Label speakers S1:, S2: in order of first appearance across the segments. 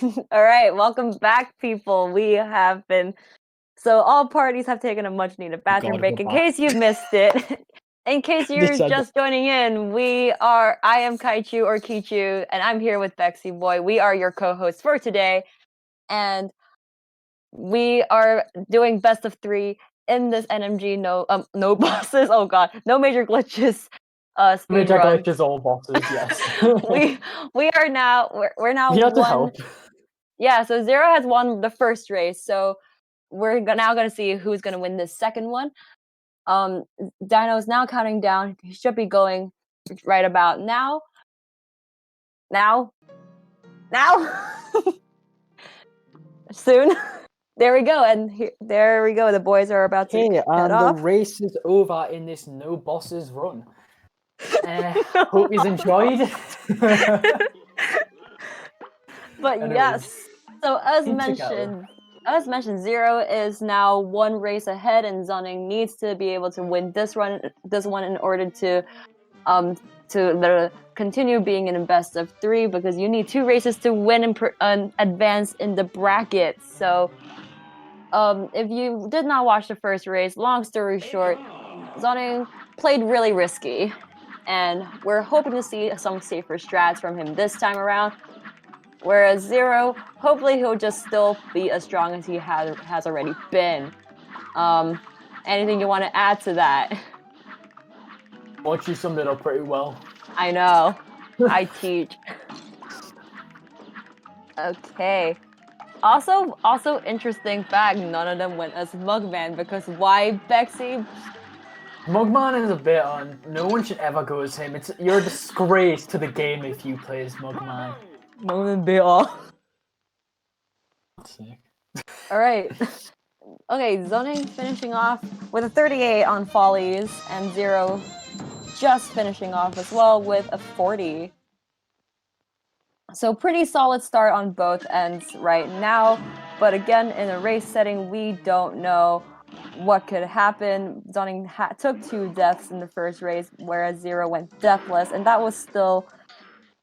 S1: All right, welcome back, people. We have been all parties have taken a much needed bathroom break. In case you missed it, in case you're just joining in, I am Kaichu or Kichu, and I'm here with Bexy Boy. We are your co-hosts for today, and we are doing best of 3 in this NMG no bosses. Oh god, no major glitches.
S2: Major glitches, all bosses. Yes.
S1: we are now we're now
S2: you have to
S1: one.
S2: help.
S1: Yeah, so Zero has won the first race, so we're now going to see who's going to win this second one. Dino is now counting down. He should be going right about now. Now. Soon. There we go, and there we go. The boys are about to head off.
S2: The race is over in this no bosses run. Hope you've enjoyed.
S1: But yes, so as mentioned, Zero is now one race ahead, and Xunningx needs to be able to win this one in order to continue being in a best of 3, because you need 2 races to win and advance in the bracket. So, if you did not watch the first race, long story short, Xunningx played really risky, and we're hoping to see some safer strats from him this time around. Whereas Zero, hopefully he'll just still be as strong as he has already been. Anything you want to add to that?
S2: Well, you summed it up pretty well.
S1: I know. I teach. Okay. Also interesting fact, none of them went as Mugman, because why, Bexy?
S2: Mugman is a bit on. No one should ever go as him. You're a disgrace to the game if you play as Mugman.
S1: Mugman be all. Alright. Okay, Xunningx finishing off with a 38 on Follies, and Zero just finishing off as well with a 40. So pretty solid start on both ends right now, but again, in a race setting, we don't know what could happen. Xunningx took 2 deaths in the first race, whereas Zero went deathless, and that was still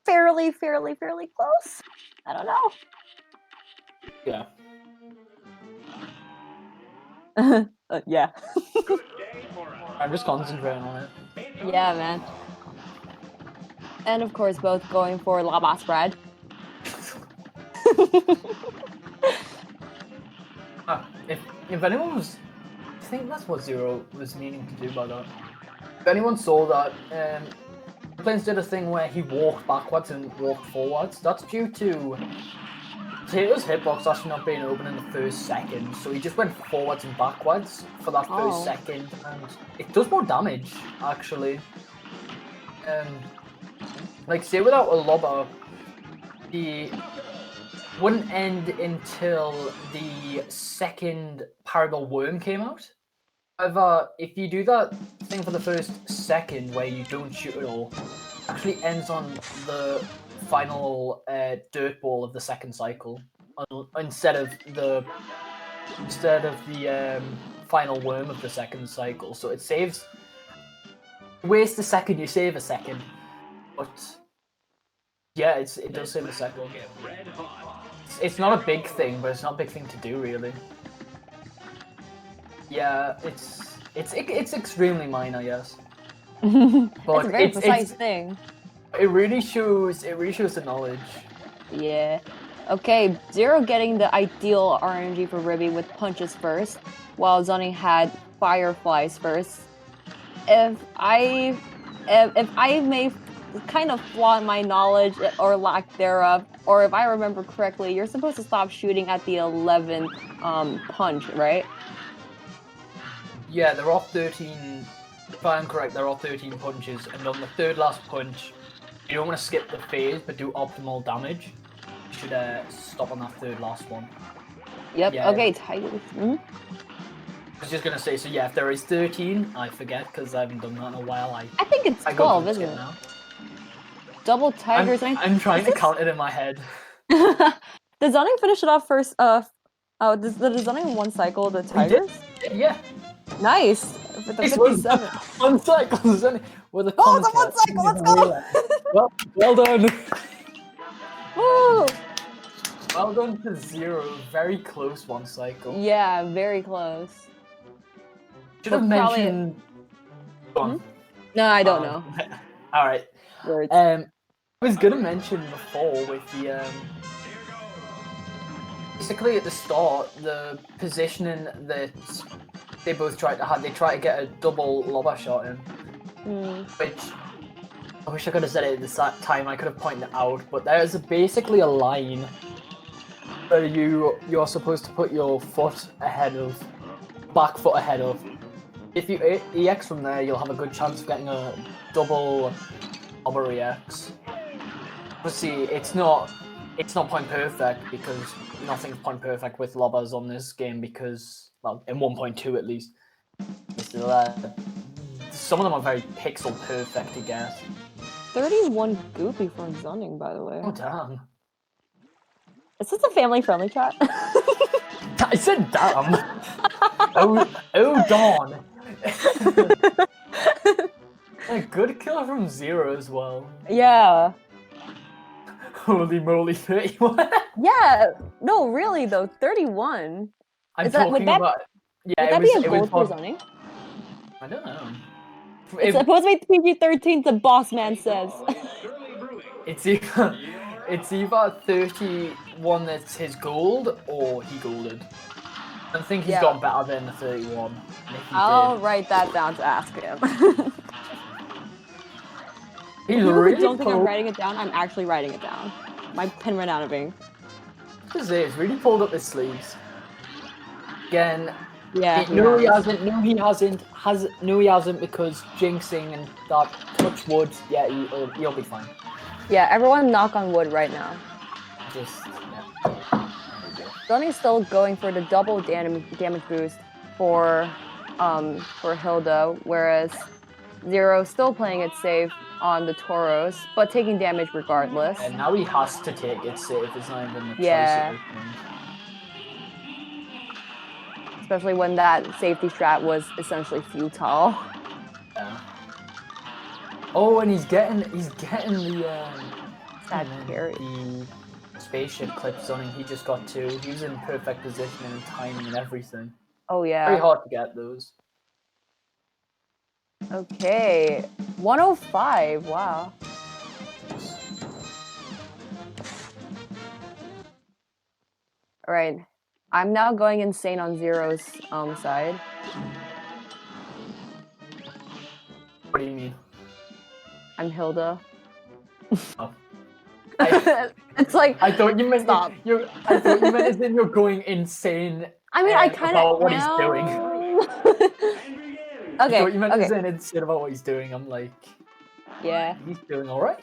S1: fairly close. I don't know.
S2: Yeah.
S1: Yeah.
S2: I'm just concentrating on it.
S1: Yeah, man. And of course, both going for lava spread.
S2: If anyone was, I think that's what Zero was meaning to do by that. If anyone saw that, Xeroplanes did a thing where he walked backwards and walked forwards. That's due to Potato's hitbox actually not being open in the first second, so he just went forwards and backwards for that first second, and it does more damage actually. Like, say without a lobber, he wouldn't end until the second Parabol Worm came out. However, if you do that thing for the first second where you don't shoot at all, it actually ends on the final dirt ball of the second cycle, instead of the final worm of the second cycle. So it saves. Waste a second, you save a second. But yeah, it does save a second. It's not a big thing, but it's not a big thing to do, really. Yeah, it's extremely minor, yes.
S1: But it's a very precise thing.
S2: It really shows the knowledge.
S1: Yeah. Okay, Zero getting the ideal RNG for Ribby with punches first, while Xunningx had fireflies first. If I may kind of flaunt my knowledge or lack thereof, or if I remember correctly, you're supposed to stop shooting at the 11th punch, right?
S2: Yeah, they're all 13. If I'm correct, they're all 13 punches, and on the third last punch, you don't want to skip the phase, but do optimal damage. You should stop on that third last one.
S1: Yep.
S2: Yeah.
S1: Okay. Tiger.
S2: I was just gonna say, so yeah, if there is 13, I forget because I haven't done that in a while. I
S1: think it's 12, isn't it? Now. Double tigers.
S2: I'm trying to count it in my head.
S1: Did Xunningx finish it off first? Did Xunningx one cycle the tigers?
S2: Yeah.
S1: Nice. With the 57.
S2: One cycle, Xunningx. With a
S1: oh, the one cycle. Let's go.
S2: Well done.
S1: Woo!
S2: Well done to Zero. Very close one cycle.
S1: Yeah, very close.
S2: Should have
S1: But probably-
S2: mentioned. Go on.
S1: No, I don't know.
S2: All right.
S1: Words.
S2: I was gonna mention before with the basically at the start the positioning that they both tried to have. They tried to get a double lobber shot in, which I wish I could have said it at the time. I could have pointed it out, but there's basically a line where you're supposed to put your back foot ahead of. If you EX from there, you'll have a good chance of getting a double lobber EX. Obviously, it's not point perfect because nothing's point perfect with lobbers on this game because, well, in 1.2 at least, some of them are very pixel perfect, I guess.
S1: 31 goopy from Xunningx, by the way.
S2: Oh damn!
S1: Is this a family-friendly chat?
S2: I said damn. oh darn! A good kill from Zero as well.
S1: Yeah.
S2: Holy moly, 31.
S1: Yeah. No, really though, 31.
S2: I'm talking about. Yeah,
S1: would that be a gold for Xunningx?
S2: I don't know.
S1: It's supposed to be PG-13, the boss man says.
S2: It's either 31 that's his gold or he golded. I think he's got better than the 31.
S1: I'll write that down to ask him.
S2: He's
S1: you
S2: really
S1: don't think I'm writing it down? I'm actually writing it down. My pen ran out of ink.
S2: What is this? Really pulled up his sleeves. Again.
S1: Yeah.
S2: No, he hasn't. No, he hasn't. No, he hasn't because jinxing and that touch wood. Yeah, he'll be fine.
S1: Yeah, everyone knock on wood right now.
S2: Just. Yeah.
S1: Xunningx still going for the double damage boost for Hilda, whereas Zero still playing it safe on the Tauros, but taking damage regardless.
S2: And now he has to take it safe. It's not even a choice.
S1: Yeah. Especially when that safety strat was essentially futile.
S2: Yeah. Oh, and he's getting the
S1: sad carry.
S2: The spaceship clip Xunningx. He just got 2. He was in perfect position and timing and everything.
S1: Oh yeah.
S2: Very hard to get those.
S1: Okay, 105. Wow. All right, I'm now going insane on Zero's side.
S2: What do you mean?
S1: I'm Hilda.
S2: Oh.
S1: It's like
S2: I thought you meant
S1: stop.
S2: I thought you meant as in you're going insane.
S1: I mean, I kind of
S2: about what he's doing.
S1: Okay.
S2: I thought you meant as in insane about what he's doing. I'm like,
S1: yeah,
S2: he's doing all right.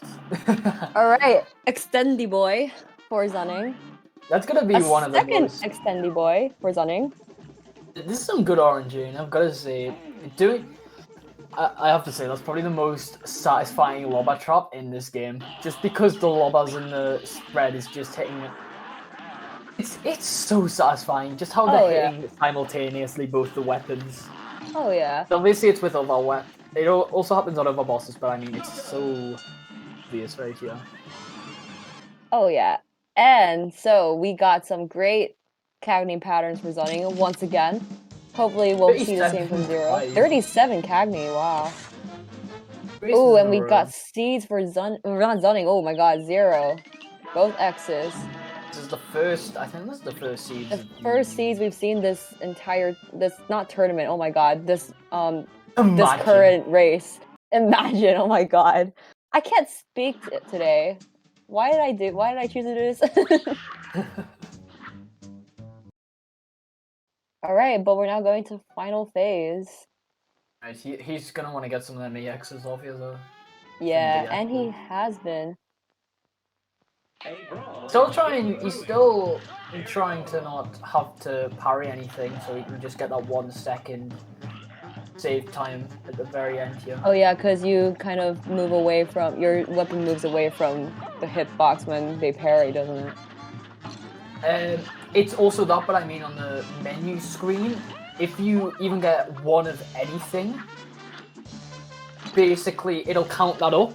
S1: All right, extendy boy for Xunningx.
S2: That's gonna be one of the most
S1: extendy boy for Xunningx.
S2: This is some good RNG, and I've got to say, I have to say that's probably the most satisfying lobber trap in this game. Just because the lobbers and the spread is just hitting it. It's so satisfying. Just how they're hitting simultaneously both the weapons.
S1: Oh yeah.
S2: So obviously it's with other weapons. It also happens on other bosses, but I mean it's so obvious right here.
S1: Oh yeah. And so we got some great Cagni patterns for Xunningx once again. Hopefully we'll see the same from Zero. 37 Cagni, wow. Ooh, and we got seeds for Xunningx. Oh my god, Zero. Both X's.
S2: This is the first, I think this is the first seeds.
S1: The first seeds we've seen this not tournament, oh my god, this current race. Imagine, oh my god. I can't speak today. Why did I choose to do this? Alright, but we're now going to final phase.
S2: Right, he's gonna want to get some of them EXs off here though.
S1: Yeah, and he has been.
S2: He's still trying to not have to parry anything, so he can just get that 1 second save time at the very end here.
S1: Oh yeah, because you kind of move away from, your weapon moves away from the hitbox when they parry, doesn't it?
S2: It's also that, but I mean on the menu screen, if you even get 1 of anything, basically it'll count that up.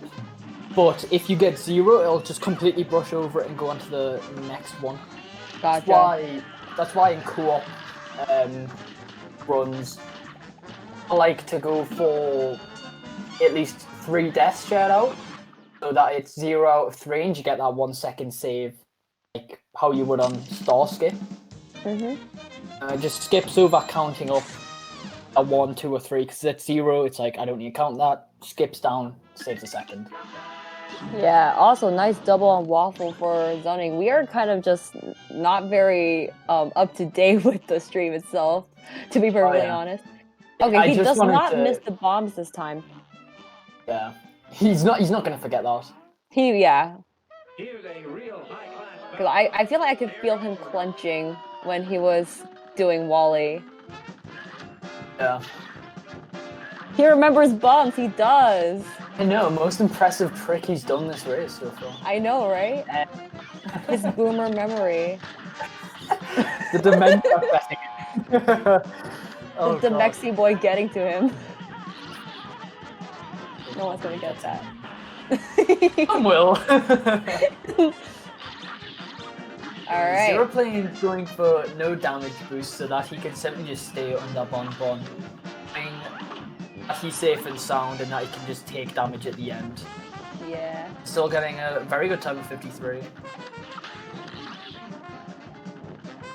S2: But if you get 0, it'll just completely brush over it and go on to the next one.
S1: Gotcha.
S2: That's why in co-op runs, I like to go for at least 3 deaths shared out, so that it's 0 out of 3, and you get that 1 second save, like how you would on Star Skip. Just skips over counting up a 1, 2, or 3, because at 0, it's like I don't need to count that. Skips down, saves a second.
S1: Yeah, also nice double on waffle for Xunningx. We are kind of just not very up to date with the stream itself, to be perfectly honest. Okay, he does not miss the bombs this time.
S2: Yeah, he's not gonna forget that.
S1: Yeah. Because I feel like I could feel him clenching when he was doing Wally.
S2: Yeah.
S1: He remembers bombs, he does.
S2: I know, most impressive trick he's done this race so far.
S1: I know, right? His boomer memory.
S2: The dementia effect.
S1: The Demexi boy getting to him. No one's gonna get that.
S2: Some will.
S1: Alright.
S2: Xeroplanes going for no damage boost so that he can simply just stay under Bonbon. That he's safe and sound and that he can just take damage at the end.
S1: Yeah.
S2: Still getting a very good time of 53.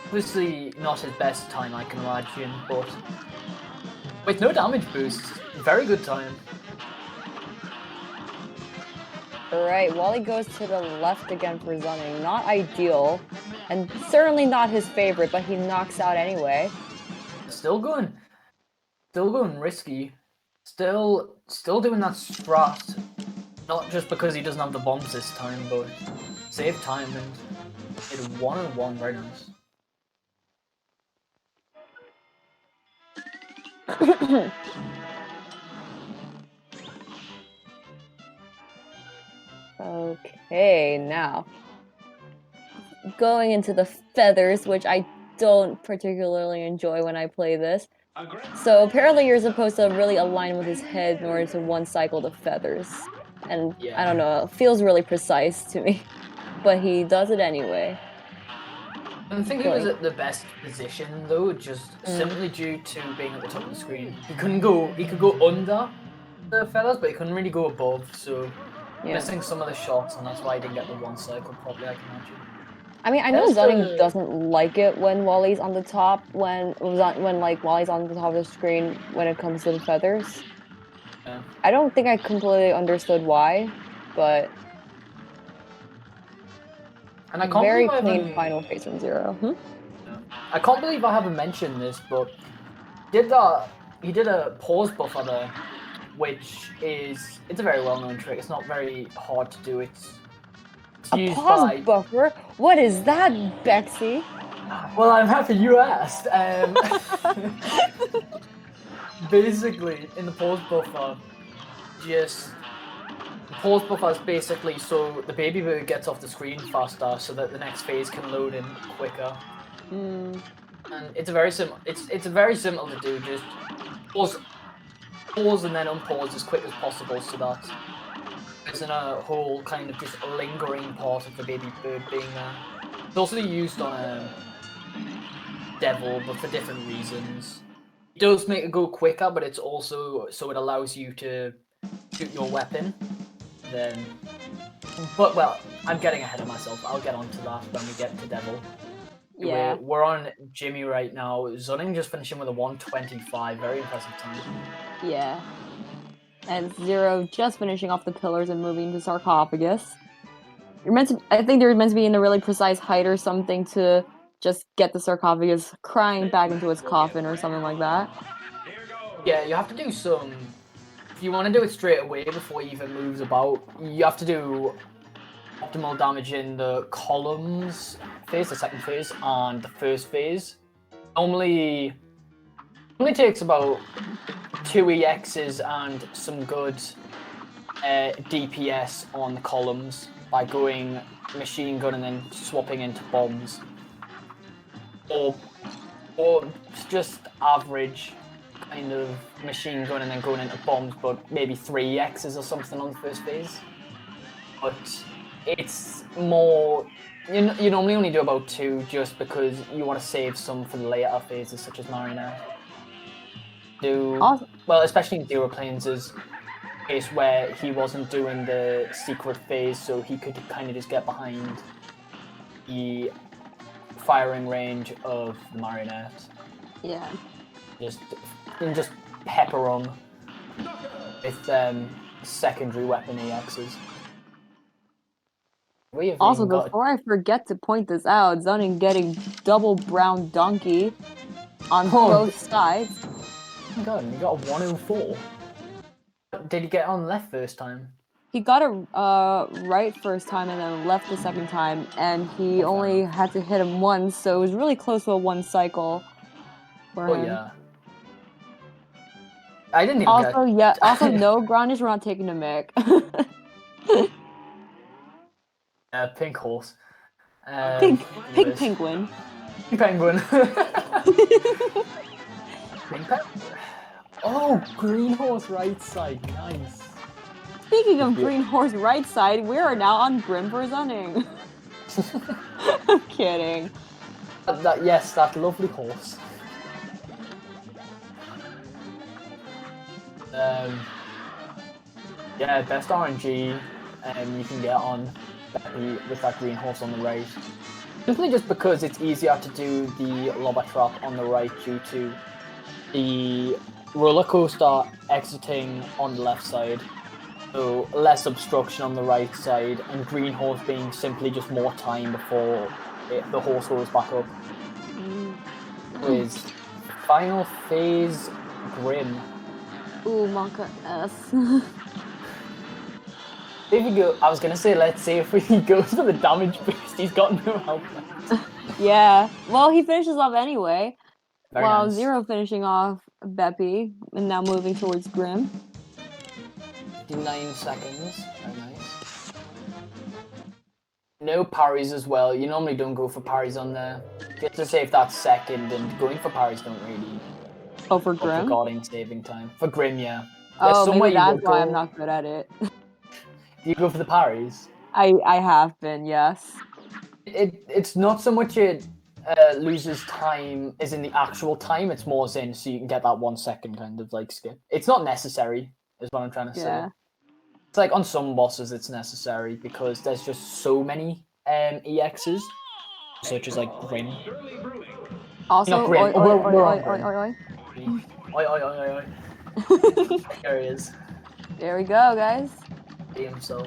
S2: Obviously not his best time, I can imagine, but with no damage boost, very good time.
S1: Alright, Wally goes to the left again for Xunningx. Not ideal, and certainly not his favorite, but he knocks out anyway.
S2: Still going risky. Still doing that strat. Not just because he doesn't have the bombs this time, but save time and did 1-on-1, very nice.
S1: Okay, now going into the feathers, which I don't particularly enjoy when I play this. So apparently you're supposed to really align with his head in order to one cycle the feathers. And
S2: Yeah.
S1: I don't know, it feels really precise to me. But he does it anyway.
S2: I don't think he was at the best position though, just simply due to being at the top of the screen. He could go under the feathers, but he couldn't really go above, so missing some of the shots, and that's why he didn't get the one cycle properly, I can imagine.
S1: I mean, I know Xunningx doesn't like it when Wally's on the top, when like Wally's on the top of the screen when it comes to the feathers.
S2: Yeah.
S1: I don't think I completely understood why, but
S2: and I can't
S1: very
S2: believe
S1: clean final phase from Zero.
S2: Yeah. I can't believe I haven't mentioned this, but he did a pause buffer there, which it's a very well-known trick. It's not very hard to do. It's
S1: a pause buffer? What is that, Bexy?
S2: Well, I'm happy you asked. Basically, in the pause buffer, the pause buffer is basically so the baby bird gets off the screen faster, so that the next phase can load in quicker. And it's very simple. It's very simple to do. Just pause and then unpause as quick as possible, so that isn't a whole kind of just lingering part of the baby bird being there. It's also used on Devil, but for different reasons. It does make it go quicker, but it's also so it allows you to shoot your weapon. But well, I'm getting ahead of myself. I'll get onto that when we get to Devil.
S1: Yeah.
S2: We're on Jimmy right now. Xunningx just finishing with a 1:25. Very impressive time.
S1: Yeah. And Zero just finishing off the pillars and moving to Sarcophagus. I think they're meant to be in a really precise height or something to just get the Sarcophagus crying back into its coffin or something like that.
S2: Yeah, you have to do some... If you want to do it straight away before he even moves about, you have to do optimal damage in the columns phase, the second phase, and the first phase. Only takes about 2 EXs and some good DPS on the columns by going machine gun and then swapping into bombs. Or just average kind of machine gun and then going into bombs, but maybe 3 EXs or something on the first phase. But it's more. You normally only do about 2 just because you want to save some for the later phases, such as Marionette. Well, especially in Xeroplanes' case where he wasn't doing the secret phase, so he could kind of just get behind the firing range of the Marionette.
S1: Yeah.
S2: Just pepper them with secondary weapon EXs.
S1: Also, before I forget to point this out, Xunningx getting double brown donkey on both sides.
S2: Oh my god, he got a 104. Did he get on left first time?
S1: He got it right first time and then left the second time, and he only had to hit him once, so it was really close to a 1 cycle for him.
S2: Yeah. I didn't even
S1: Also, no, Grandis were not taking the mic.
S2: Pink horse.
S1: Pink penguin.
S2: Pink penguin. Pink penguin. Oh, green horse right side. Nice.
S1: Speaking of green horse right side, we are now on Grim for Xunningx. I'm kidding.
S2: Yes, that lovely horse. Yeah, best RNG you can get on with that green horse on the right. Simply just because it's easier to do the lobber trap on the right due to the roller coaster exiting on the left side. So less obstruction on the right side, and green horse being simply just more time before the horse goes back up. With final phase Grim.
S1: Ooh, Monka S.
S2: If he go, I was gonna say, let's see if he goes for the damage boost. He's got no health left.
S1: Yeah, well, he finishes off anyway.
S2: Very
S1: while
S2: nice.
S1: Zero finishing off Beppy and now moving towards Grim.
S2: 59 seconds. Very nice. No parries as well. You normally don't go for parries on there. Just to save that second, and going for parries don't really.
S1: Oh, for Grim?
S2: Regarding saving time. For Grim, yeah.
S1: Oh, maybe that's why I'm not good at it.
S2: Do you go for the parries?
S1: I have been, yes.
S2: It's not so much it loses time as in the actual time, it's more as in so you can get that 1 second kind of like skip. It's not necessary, is what I'm trying to say. It's like on some bosses it's necessary because there's just so many EXs, such as like Grim.
S1: Also,
S2: Grim.
S1: oi.
S2: There he is.
S1: There we go, guys.
S2: He himself.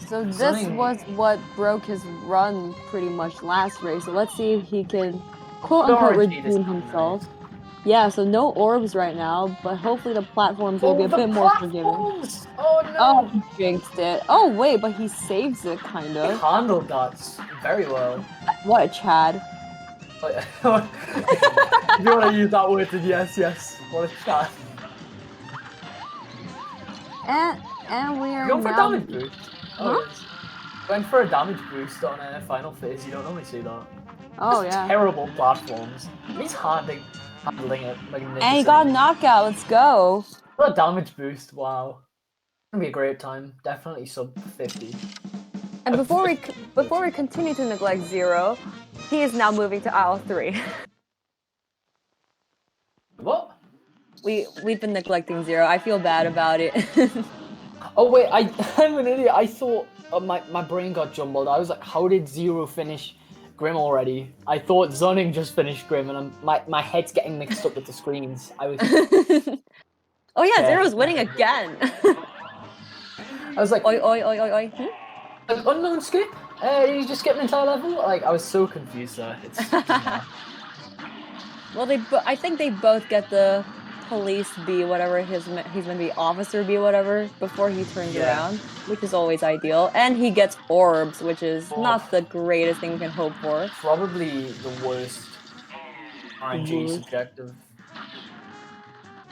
S1: So this was what broke his run pretty much last race. So let's see if he can quote-unquote redeem himself. Yeah, so no orbs right now, but hopefully the platforms will be a bit more forgiving.
S2: Oh no!
S1: Oh, he jinxed it. Oh wait, but he saves it, kind of.
S2: He handled that very well.
S1: What a Chad.
S2: If you want to use that word, then yes. What a Chad.
S1: And we are
S2: going for
S1: now...
S2: damage boost. Oh, yes. Went for a damage boost on a final phase. You don't normally see that.
S1: Oh, yeah.
S2: Terrible platforms. He's handling it like
S1: and he got a knockout. Let's go.
S2: What a damage boost. Wow. It's gonna be a great time. Definitely sub 50.
S1: And before we continue to neglect Zero, he is now moving to aisle 3.
S2: What?
S1: We've been neglecting Zero. I feel bad about it.
S2: Oh wait, I'm an idiot. I thought my brain got jumbled. I was like, how did Zero finish Grim already? I thought Xunningx just finished Grim, and my head's getting mixed up with the screens. I was.
S1: Oh yeah, Zero's winning again.
S2: I was like,
S1: oi.
S2: Like, unknown skip? You just skip an entire level? Like, I was so confused there. It's.
S1: Well, I think they both get the police B, whatever he's gonna be, officer B, whatever, before he turns around, which is always ideal. And he gets orbs, which is not the greatest thing we can hope for.
S2: Probably the worst RNG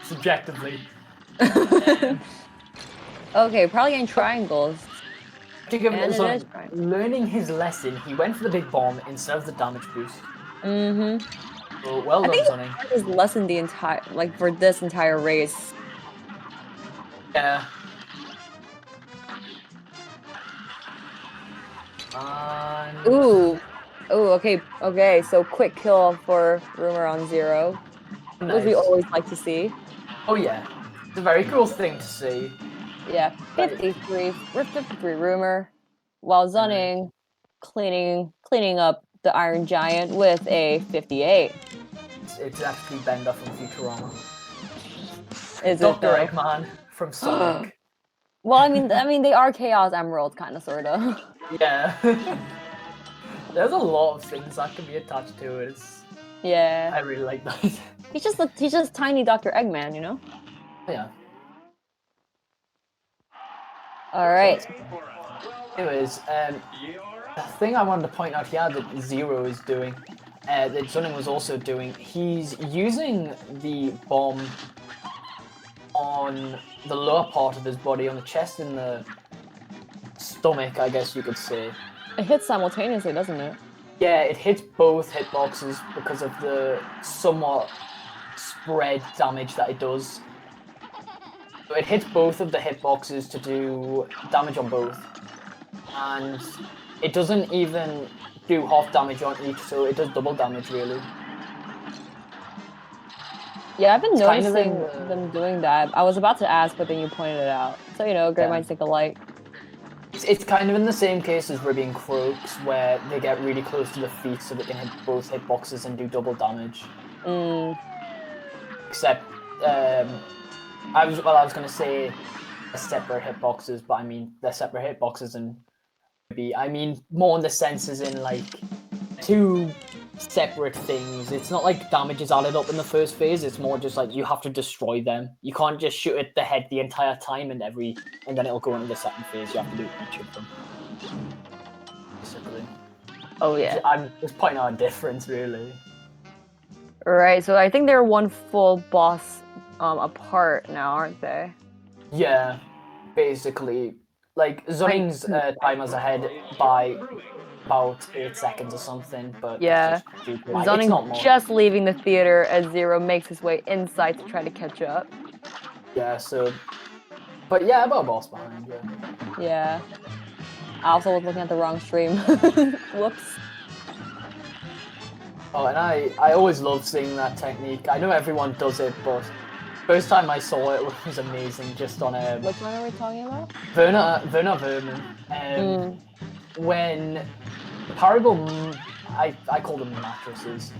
S2: subjectively.
S1: Okay, probably in triangles.
S2: To give it learning his lesson, he went for the big bomb instead of the damage boost. So, well done, Xunningx.
S1: I think his lesson the entire, for this entire race.
S2: Yeah. And
S1: Ooh. Ooh, okay. So quick kill for Rumor on Zero, which we
S2: nice.
S1: always like to see.
S2: Oh yeah, it's a very cool thing to see.
S1: Yeah,
S2: Like,
S1: 53 Rumor, while Xunningx cleaning up the Iron Giant with a 58.
S2: it's actually Bender from Futurama.
S1: Is it
S2: Dr.
S1: though?
S2: Eggman from Sonic.
S1: Well, I mean, they are Chaos Emerald, kind of, sorta.
S2: Yeah. There's a lot of things that can be attached to it.
S1: Yeah,
S2: I really like that.
S1: he's just tiny Dr. Eggman, you know.
S2: Yeah.
S1: All right.
S2: Anyways, the thing I wanted to point out here that Zero is doing, that Xunningx was also doing, he's using the bomb on the lower part of his body, on the chest and the stomach, I guess you could say.
S1: It hits simultaneously, doesn't it?
S2: Yeah, it hits both hitboxes because of the somewhat spread damage that it does. So it hits both of the hitboxes to do damage on both. And it doesn't even do half damage on each, so it does double damage, really.
S1: Yeah, I've been
S2: It's kind of
S1: noticing
S2: in
S1: them doing that. I was about to ask, but then you pointed it out. So, great
S2: yeah.
S1: minds think alike.
S2: It's kind of in the same case as Ruby and Croaks, where they get really close to the feet so they can hit both hitboxes and do double damage. Except, I was going to say separate hitboxes, but I mean, they're separate hitboxes and I mean more in the sense as in like two separate things. It's not like damage is added up in the first phase. It's more just like you have to destroy them. You can't just shoot at the head the entire time and then it'll go into the second phase. You have to do each of them. Basically.
S1: Oh yeah.
S2: I'm just pointing out a difference, really.
S1: Right. So I think they're one full boss apart now, aren't they?
S2: Yeah, basically. Like Xunning's timer's ahead by about 8 seconds or something, but
S1: Yeah.
S2: that's just it's not
S1: Xunningx
S2: more.
S1: just leaving the theater as Zero makes his way inside to try to catch up.
S2: Yeah, so but yeah, about a boss behind, yeah.
S1: Yeah. I also was looking at the wrong stream. Whoops.
S2: Oh, and I always love seeing that technique. I know everyone does it, but first time I saw it was amazing. Just on
S1: Which one are we talking about?
S2: Werner Vermin. When the parable, I call them mattresses,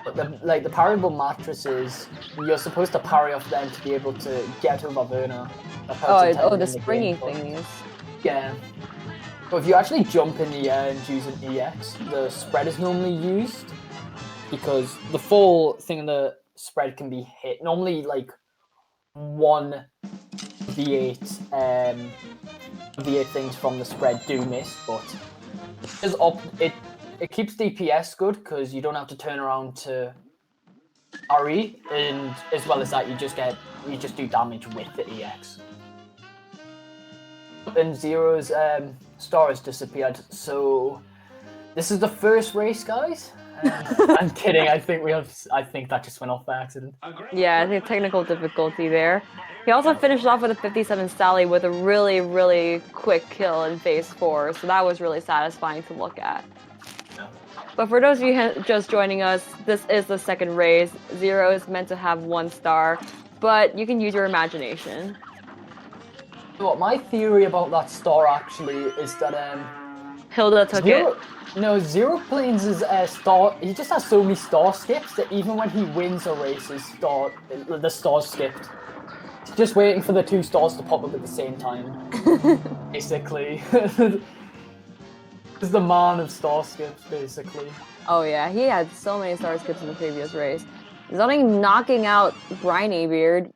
S2: but the parable mattresses, you're supposed to parry off them to be able to get over Werner.
S1: The springy thingies.
S2: Yeah. But if you actually jump in the air and use an EX, the spread is normally used because the full thing in the spread can be hit. Normally, like one V8 V8 things from the spread do miss, but it keeps DPS good because you don't have to turn around to RE, and as well as that, you just do damage with the EX. And Zero's star has disappeared, so this is the first race, guys. I'm kidding. I think that just went off by accident.
S1: Yeah, I think technical difficulty there. He also finished off with a 57 Sally with a really, really quick kill in phase 4, so that was really satisfying to look at.
S2: Yeah.
S1: But for those of you just joining us, this is the second race. Zero is meant to have 1 star, but you can use your imagination.
S2: What my theory about that star actually is that
S1: Hilda took it.
S2: No, Xeroplanes' star. He just has so many star skips that even when he wins a race, the star's skipped. He's just waiting for the 2 stars to pop up at the same time. Basically, he's the man of star skips, basically.
S1: Oh yeah, he had so many star skips in the previous race. Xunningx knocking out Briny Beard,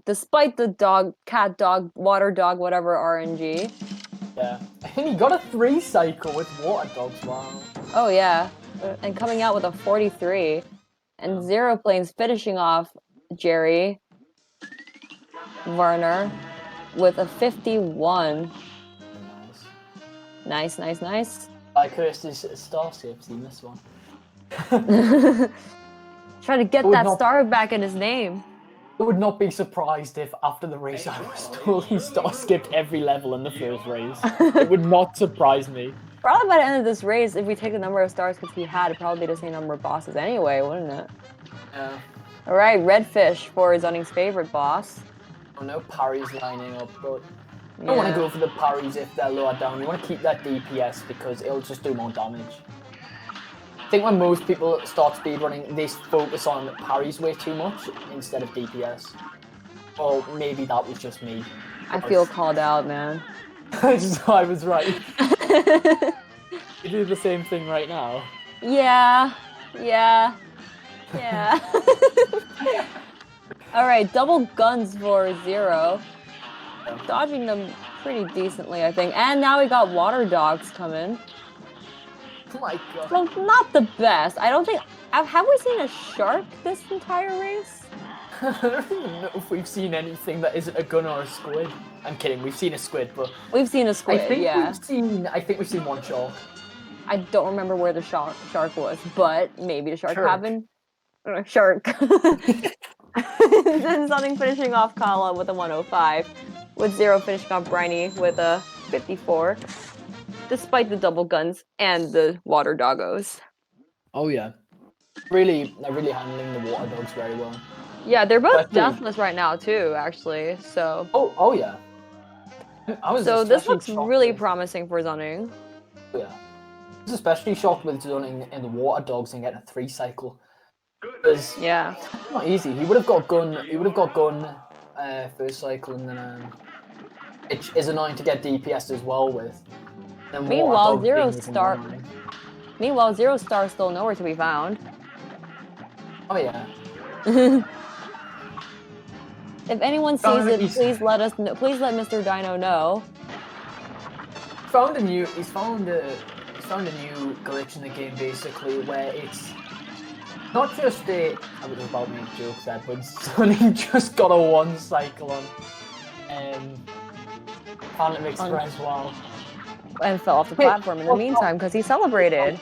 S1: despite the cat dog, water dog, whatever RNG.
S2: Yeah, and he got a 3 cycle with water dogs. Wow.
S1: Oh yeah, and coming out with a 43, and Xeroplanes finishing off Jerry Werner with a 51. Nice.
S2: I cursed his star skips. He missed one.
S1: Trying to get that star back in his name.
S2: I would not be surprised if after the race I was told he star skipped every level in the first race. It would not surprise me.
S1: Probably by the end of this race, if we take the number of stars because he had, it'd probably be the same number of bosses anyway, wouldn't it?
S2: Yeah.
S1: All right, Redfish for Xunning's favorite boss.
S2: Oh no, parries lining up, but you
S1: Yeah.
S2: don't want to go for the parries if they're lower down. You want to keep that DPS because it'll just do more damage. I think when most people start speedrunning, they focus on parries way too much instead of DPS. Or maybe that was just me.
S1: I feel called out, man.
S2: I was right. You do the same thing right now.
S1: Yeah. All right, double guns for Zero. Dodging them pretty decently, I think. And now we got water dogs coming.
S2: Oh my god.
S1: So not the best. I don't think. Have we seen a shark this entire race?
S2: I don't even know if we've seen anything that isn't a gun or a squid. I'm kidding. We've seen a squid, but
S1: We've seen a squid.
S2: I think we've seen one shark.
S1: I don't remember where the shark was, but maybe the shark
S2: Shark.
S1: cabin. Shark. Then Xunningx finishing off Kala with a 105, with Zero finishing off Briny with a 54, despite the double guns and the water doggos.
S2: Oh yeah. They're really handling the water dogs very well.
S1: Yeah, they're both
S2: Especially...
S1: deathless right now too, actually. So.
S2: Oh yeah.
S1: So this looks really promising for Xunningx.
S2: Yeah. I was especially shocked with Xunningx in the water dogs and getting a 3 cycle. Because
S1: yeah,
S2: it's not easy. He would have got gun. He would have got gun first cycle, and then it is annoying to get DPS as well with. Then
S1: Meanwhile, Zero Star still nowhere to be found.
S2: Oh yeah.
S1: If anyone sees it, please let us know. Please let Mr. Dino know.
S2: He's found a new glitch in the game basically where it's not just I was about to make jokes there, but Xunningx just got a 1 cycle on Phantom Express. Wow.
S1: And fell off the platform in the meantime because he celebrated.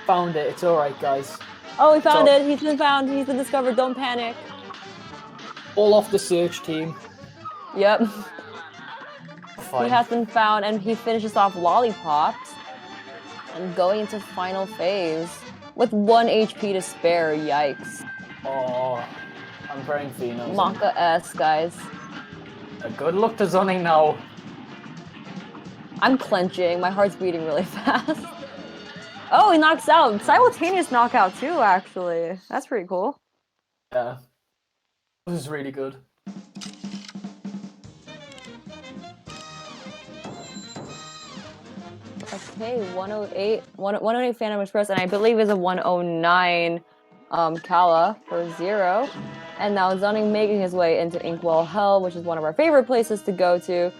S2: Found it. It's alright, guys.
S1: Oh, he found it. He's been found. He's been discovered. Don't panic.
S2: All off the search team.
S1: Yep.
S2: Fine.
S1: He has been found, and he finishes off Lollipops and going into final phase with 1 HP to spare. Yikes.
S2: Oh, I'm praying for you now.
S1: Monka S, guys.
S2: Good luck to Xunningx now.
S1: I'm clenching. My heart's beating really fast. Oh, he knocks out. Simultaneous knockout too, actually. That's pretty cool.
S2: Yeah. This is really good.
S1: Okay, 108 Phantom Express, and I believe is a 109 Kala for Zero. And now Xunningx making his way into Inkwell Hell, which is one of our favorite places to go to.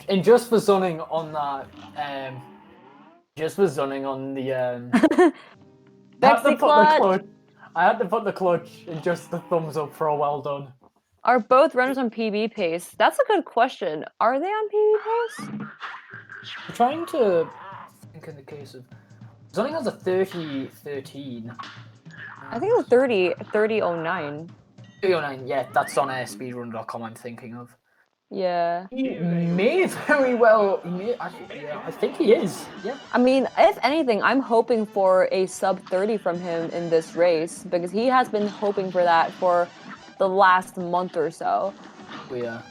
S2: And just for Xunningx on that, just for Xunningx on the
S1: Bexy clutch.
S2: I had to put the clutch in just the thumbs up for a well done.
S1: Are both runners on PB pace? That's a good question. Are they on PB pace?
S2: I'm trying to think in the case of Xunningx has a 30-13.
S1: I think it's a 30-09.
S2: 30-09, yeah, that's on speedrun.com I'm thinking of.
S1: Yeah.
S2: He may very well. I think he is. Yeah.
S1: I mean, if anything, I'm hoping for a sub 30 from him in this race because he has been hoping for that for the last month or so.
S2: Yeah.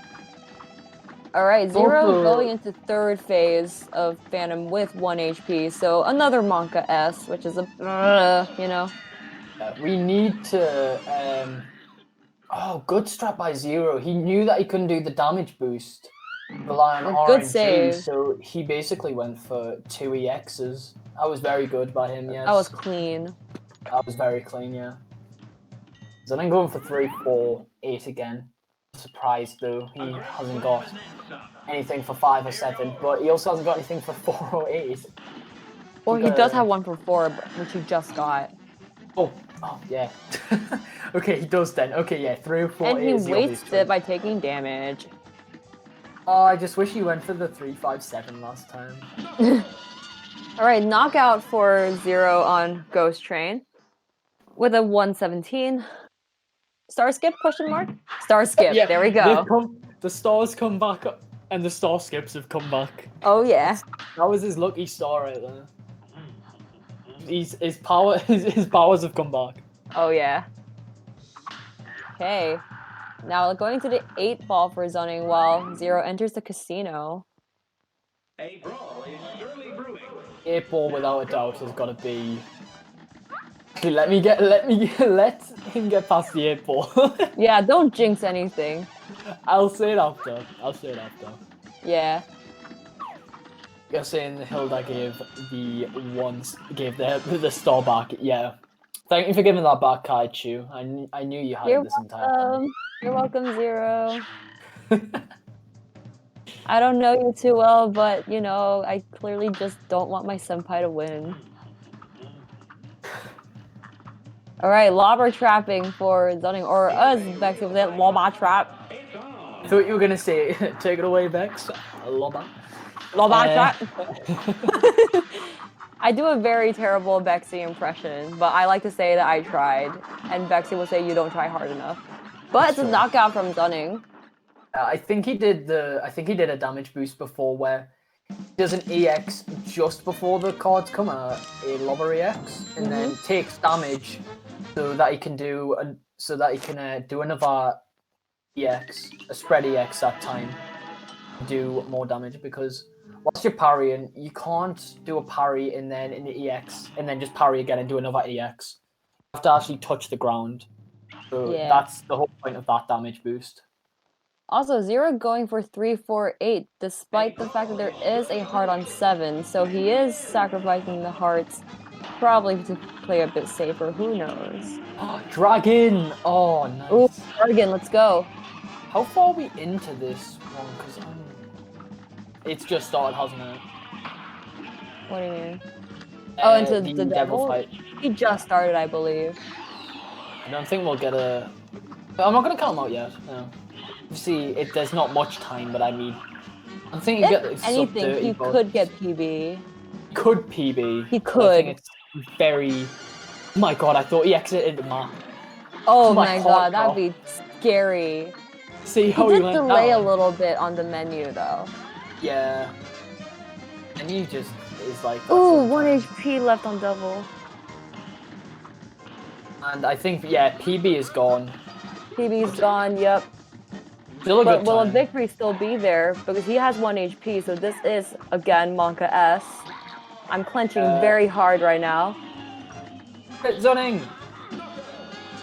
S1: All right, Zero going into 3rd phase of Phantom with 1 HP, so another Monka S, which is a, you know.
S2: We need to. Oh, good strat by Zero. He knew that he couldn't do the damage boost. Rely on RNG,
S1: good save.
S2: So he basically went for 2 EXs. That was very good by him, yes.
S1: That was clean.
S2: That was very clean, yeah. So then going for 3, 4, 8 again. Surprised though, he hasn't got anything for 5 or 7, but he also hasn't got anything for 4 or 8.
S1: Well, he does have one for 4, which he just got.
S2: Oh, yeah. Okay, he does then. Okay, yeah, 3 or 4.
S1: And he wastes it by taking damage.
S2: Oh, I just wish he went for the 3-5-7 last time.
S1: Alright, knockout for Zero on Ghost Train with a 117. Star skip, question mark? Star skip, yeah, there we go.
S2: The stars come back And the star skips have come back.
S1: Oh yeah.
S2: That was his lucky star right there. His powers have come back.
S1: Oh yeah. Okay. Now going to the 8th ball for Xunning while Zero enters the casino.
S3: A brawl is surely brewing.
S2: 8 ball without a doubt has got to be. Actually, let him get past the 8 ball.
S1: Yeah, don't jinx anything.
S2: I'll say it after.
S1: Yeah.
S2: You're saying Hilda gave the star back. Yeah. Thank you for giving that back, Kaichu. I knew you had it this entire time.
S1: You're welcome, Zero. I don't know you too well, but you know, I clearly just don't want my senpai to win. Alright, lobber trapping for Xunning, or us, Bex, with that lobber trap.
S2: I thought you were gonna say, take it away, Bex. Lobber.
S1: Lobber trap. I do a very terrible Bexy impression, but I like to say that I tried, and Bexy will say you don't try hard enough. But it's a knockout from Xunning.
S2: I think he did a damage boost before where he does an EX just before the cards come out, a lobber EX, and then takes damage so that he can do another EX, a spread EX that time, do more damage, because whilst you're parrying, you can't do a parry and then an EX and then just parry again and do another EX. You have to actually touch the ground. So that's the whole point of that damage boost. Also,
S1: Zero going for 3-4-8, despite the fact that there is a heart on 7, so he is sacrificing the hearts, probably to play a bit safer, who knows.
S2: Dragon! Oh, nice.
S1: Ooh, Dragon, let's go.
S2: How far are we into this one? Because it's just started, hasn't it?
S1: What do you mean? Oh, into the devil
S2: fight.
S1: He just started, I believe.
S2: I don't think we'll get a... I'm not going to count them out yet, no. See, there's not much time, but I mean... I think you get
S1: anything, he could get PB.
S2: Could PB.
S1: He could.
S2: I think it's very... Oh my god, I thought he exited the map.
S1: Oh my god, that'd be scary.
S2: See how he went
S1: delay a little bit on the menu, though.
S2: Yeah. And he just is like...
S1: Ooh, 1 HP left on double.
S2: And I think, yeah, PB is gone.
S1: PB's gone, yep.
S2: Still a good time.
S1: Will a victory still be there? Because he has 1 HP, so this is, again, Monka S. I'm clenching very hard right now.
S2: Xunning!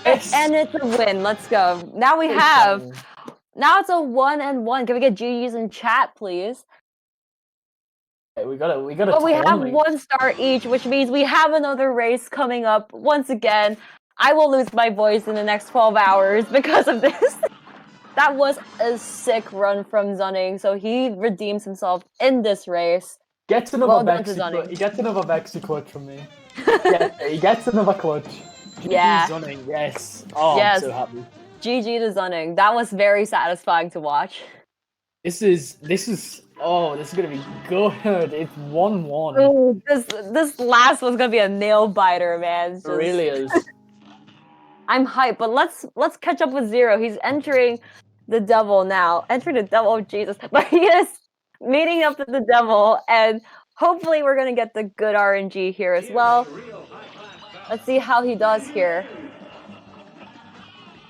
S1: Yes. And it's a win, let's go. Now we have... Now it's a 1-1. Can we get GGs in chat, please?
S2: We gotta.
S1: But we have 1 star each, which means we have another race coming up. Once again, I will lose my voice in the next 12 hours because of this. That was a sick run from Xunning, so he redeems himself in this race.
S2: Gets another Bexy. He gets another Bexy clutch from me. He gets another clutch.
S1: Yeah.
S2: Xunning, yes. Oh,
S1: yes.
S2: I'm so happy.
S1: GG to Xunning. That was very satisfying to watch.
S2: This is gonna be good. It's 1-1.
S1: Ooh, this last one's gonna be a nail biter, man.
S2: It really is.
S1: I'm hyped, but let's catch up with Zero. He's entering the devil now. Entering the devil, oh Jesus. But he is meeting up with the devil, and hopefully we're gonna get the good RNG here as well. Let's see how he does here.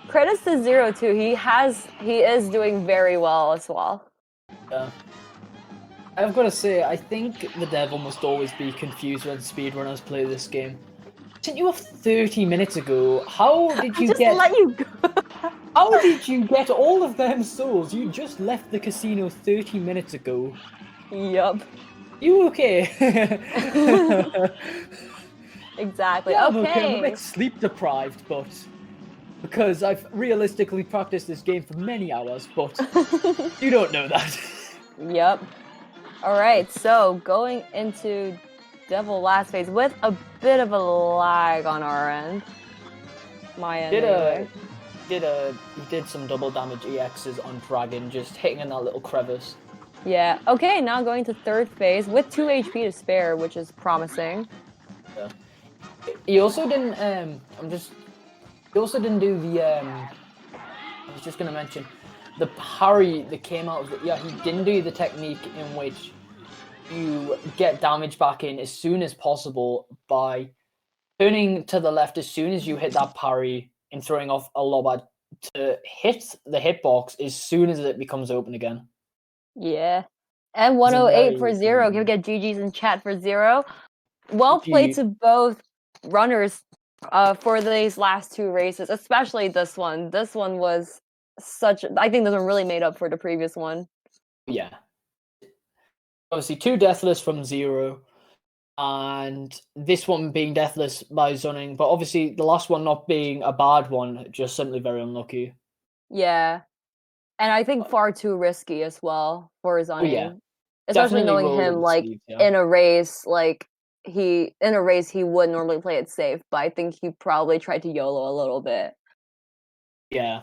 S1: Credits to Zero too. He is doing very well as well.
S2: Yeah. I've got to say, I think the devil must always be confused when speedrunners play this game. Didn't you have 30 minutes ago? How did you
S1: let you go.
S2: How did you get all of them souls? You just left the casino 30 minutes ago.
S1: Yup.
S2: You okay?
S1: Exactly.
S2: Yeah,
S1: okay.
S2: I'm a bit sleep deprived, but because I've realistically practiced this game for many hours, but you don't know that.
S1: Yep. Alright, so going into Devil last phase with a bit of a lag on our end. My end.
S2: He did some double damage EXs on Dragon, just hitting in that little crevice.
S1: Yeah. Okay, now going to 3rd phase with 2 HP to spare, which is promising.
S2: Yeah. He also didn't He also didn't do the I was just gonna mention the parry that came out of it. Yeah, he didn't do the technique in which you get damage back in as soon as possible by turning to the left as soon as you hit that parry and throwing off a lob to hit the hitbox as soon as it becomes open again.
S1: Yeah. And
S2: It's a
S1: 108 for
S2: very
S1: Zero.
S2: good
S1: Can we get GG's in chat for Zero? Well played
S2: GG.
S1: to both runners for these last two races, especially this one. This one was I think this one really made up for the previous one.
S2: Yeah. Obviously, 2 deathless from Zero, and this one being deathless by Xunningx, but obviously the last one not being a bad one, just simply very unlucky.
S1: Yeah. And I think far too risky as well for
S2: Oh yeah,
S1: Xunningx. Especially
S2: definitely
S1: knowing
S2: rolled
S1: him
S2: up the
S1: like
S2: sleeves, yeah.
S1: in a race, he would normally play it safe, but I think he probably tried to YOLO a little bit.
S2: Yeah.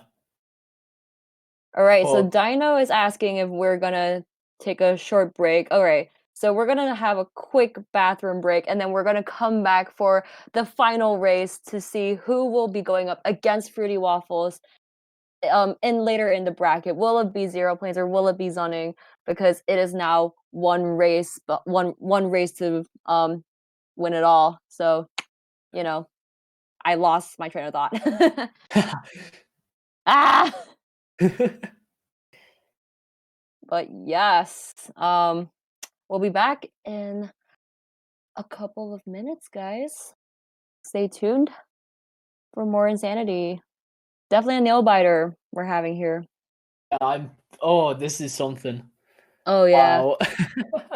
S1: All right, so
S2: But
S1: Dino is asking if we're gonna take a short break. All right, so we're gonna have a quick bathroom break, and then we're gonna come back for the final race to see who will be going up against Fruity Waffles. In later in the bracket, will it be Xeroplanes or will it be Xunningx? Because it is now one race, but one race to win it all. So, you know, I lost my train of thought. Ah. But yes, we'll be back in a couple of minutes, guys. Stay tuned for more insanity. Definitely a nail biter we're having here.
S2: oh, this is something.
S1: Oh yeah.
S2: Wow.